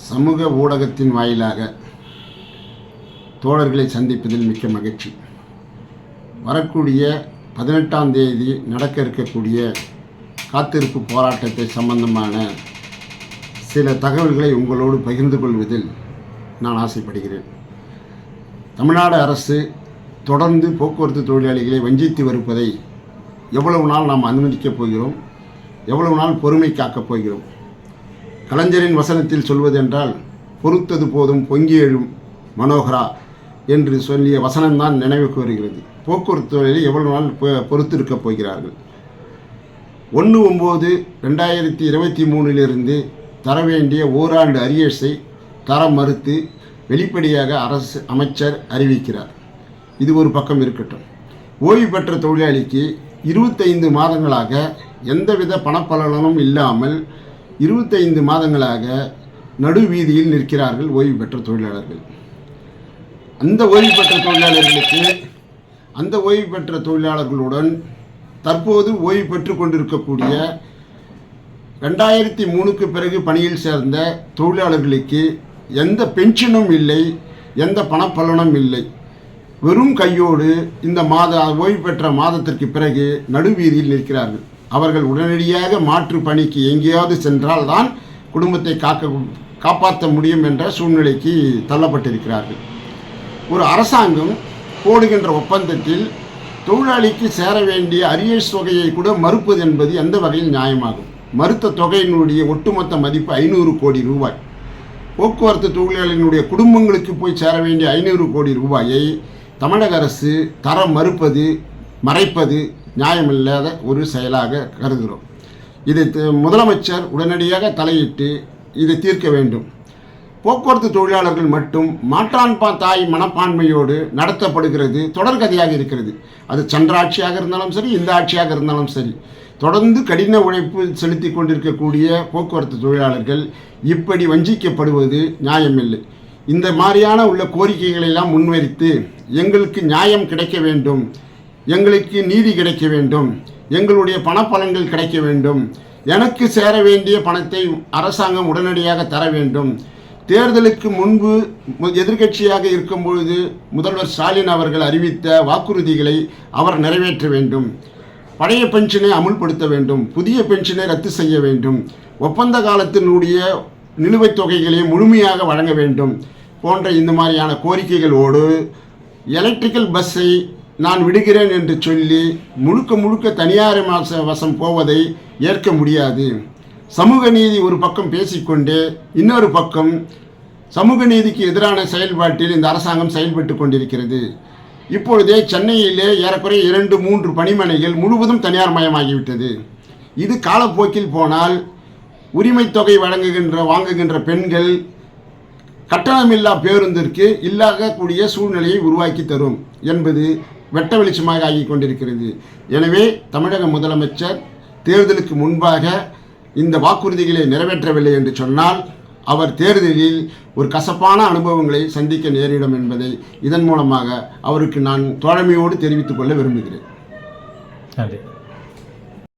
சமூக ஊடகத்தின் வாயிலாக தோழர்களை சந்திப்பதில் மிக்க மகிழ்ச்சி. வரக்கூடிய 18ஆம் தேதி நடக்க இருக்கக்கூடிய காத்திருப்பு போராட்டத்தை சம்பந்தமான சில தகவல்களை உங்களோடு பகிர்ந்து கொள்வதில் நான் ஆசைப்படுகிறேன். தமிழ்நாடு அரசு தொடர்ந்து போக்குவரத்து தொழிலாளிகளை வஞ்சித்து வருவதை எவ்வளவு நாள் நாம் அனுமதிக்கப் போகிறோம், எவ்வளவு நாள் பொறுமை காக்கப் போகிறோம்? கலைஞரின் வசனத்தில் சொல்வதென்றால், பொறுத்தது போதும் பொங்கி எழும் மனோகரா என்று சொல்லிய வசனம்தான் நினைவுக்கு வருகிறது. போக்குவரத்து தொழிலை எவ்வளவு நாள் பொறுத்திருக்கப் போகிறார்கள்? 1/9/2023 தர வேண்டிய ஓராண்டு அரியர்ஸை தர மறுத்து வெளிப்படையாக அரசு அமைச்சர் அறிவிக்கிறார். இது ஒரு பக்கம் இருக்கட்டும். ஓய்வு பெற்ற தொழிலாளிக்கு 25 மாதங்களாக எந்தவித பணப்பலனும் இல்லாமல் 25 மாதங்களாக நடுவீதியில் நிற்கிறார்கள் ஓய்வு பெற்ற தொழிலாளர்கள். அந்த ஓய்வு பெற்ற தொழிலாளர்களுடன் தற்போது ஓய்வு பெற்று கொண்டிருக்கக்கூடிய 2003க்கு பிறகு பணியில் சேர்ந்த தொழிலாளர்களுக்கு எந்த பென்ஷனும் இல்லை, எந்த பணப்பலனும் இல்லை. வெறும் கையோடு இந்த ஓய்வு பெற்ற மாதத்திற்கு பிறகு நடுவீதியில் நிற்கிறார்கள். அவர்கள் உடனடியாக மாற்று பணிக்கு எங்கேயாவது சென்றால் தான் குடும்பத்தை காப்பாற்ற முடியும் என்ற சூழ்நிலைக்கு தள்ளப்பட்டிருக்கிறார்கள். ஒரு அரசாங்கம் போடுகின்ற ஒப்பந்தத்தில் தொழிலாளிக்கு சேர வேண்டிய அரியர்ஸ் தொகையை கூட மறுப்பது என்பது எந்த வகையில் நியாயமாகும்? மறுத்த தொகையினுடைய ஒட்டுமொத்த மதிப்பு 500 கோடி ரூபாய். போக்குவரத்து தொழிலாளிகளுடைய குடும்பங்களுக்கு போய் சேர வேண்டிய 500 கோடி ரூபாயை தமிழக அரசு தர மறைப்பது நியாயமில்லாத ஒரு செயலாக கருதுகிறோம். இதை முதலமைச்சர் உடனடியாக தலையிட்டு இதை தீர்க்க வேண்டும். போக்குவரத்து தொழிலாளர்கள் மட்டும் மாற்றான் தாய் மனப்பான்மையோடு நடத்தப்படுகிறது தொடர்கதையாக இருக்கிறது. அது சென்ற ஆட்சியாக இருந்தாலும் சரி, இந்த ஆட்சியாக இருந்தாலும் சரி, தொடர்ந்து கடின உழைப்பு செலுத்தி கொண்டிருக்கக்கூடிய போக்குவரத்து தொழிலாளர்கள் இப்படி வஞ்சிக்கப்படுவது நியாயமில்லை. இந்த மாதிரியான உள்ள கோரிக்கைகளை எல்லாம் முன்வைத்து எங்களுக்கு நியாயம் கிடைக்க வேண்டும், எங்களுக்கு நீதி கிடைக்க வேண்டும், எங்களுடைய பணப்பலன்கள் கிடைக்க வேண்டும், எனக்கு சேர வேண்டிய பணத்தை அரசாங்கம் உடனடியாக தர வேண்டும், தேர்தலுக்கு முன்பு எதிர்க்கட்சியாக இருக்கும்பொழுது முதல்வர் ஸ்டாலின் அவர்கள் அறிவித்த வாக்குறுதிகளை அவர் நிறைவேற்ற வேண்டும், பழைய பென்ஷனை அமுல்படுத்த வேண்டும், புதிய பென்ஷனை ரத்து செய்ய வேண்டும், ஒப்பந்த காலத்தினுடைய நிலுவைத் தொகைகளை முழுமையாக வழங்க வேண்டும் போன்ற இந்த மாதிரியான கோரிக்கைகளோடு எலக்ட்ரிக்கல் பஸ்ஸை நான் விடுகிறேன் என்று சொல்லி முழுக்க தனியார் வசம் போவதை ஏற்க முடியாது. சமூக நீதி ஒரு பக்கம் பேசிக்கொண்டு இன்னொரு பக்கம் சமூக நீதிக்கு எதிரான செயல்பாட்டில் இந்த அரசாங்கம் செயல்பட்டு கொண்டிருக்கிறது. இப்பொழுதே சென்னையிலே ஏறக்குறைய 2-3 பணிமனைகள் முழுவதும் தனியார் மயமாகிவிட்டது. இது காலப்போக்கில் போனால் உரிமை தொகை வாங்குகின்ற பெண்கள் கட்டணமில்லா பேருந்திற்கு இல்லாகக்கூடிய சூழ்நிலையை உருவாக்கி தரும் என்பது வெட்ட வெளிச்சமாக ஆகி கொண்டிருக்கிறது. எனவே தமிழக முதலமைச்சர் தேர்தலுக்கு முன்பாக இந்த வாக்குறுதிகளை நிறைவேற்றவில்லை என்று சொன்னால் அவர் தேர்தலில் ஒரு கசப்பான அனுபவங்களை சந்திக்க நேரிடும் என்பதை இதன் மூலமாக அவருக்கு நான் தோழமையோடு தெரிவித்துக் கொள்ள விரும்புகிறேன். நன்றி.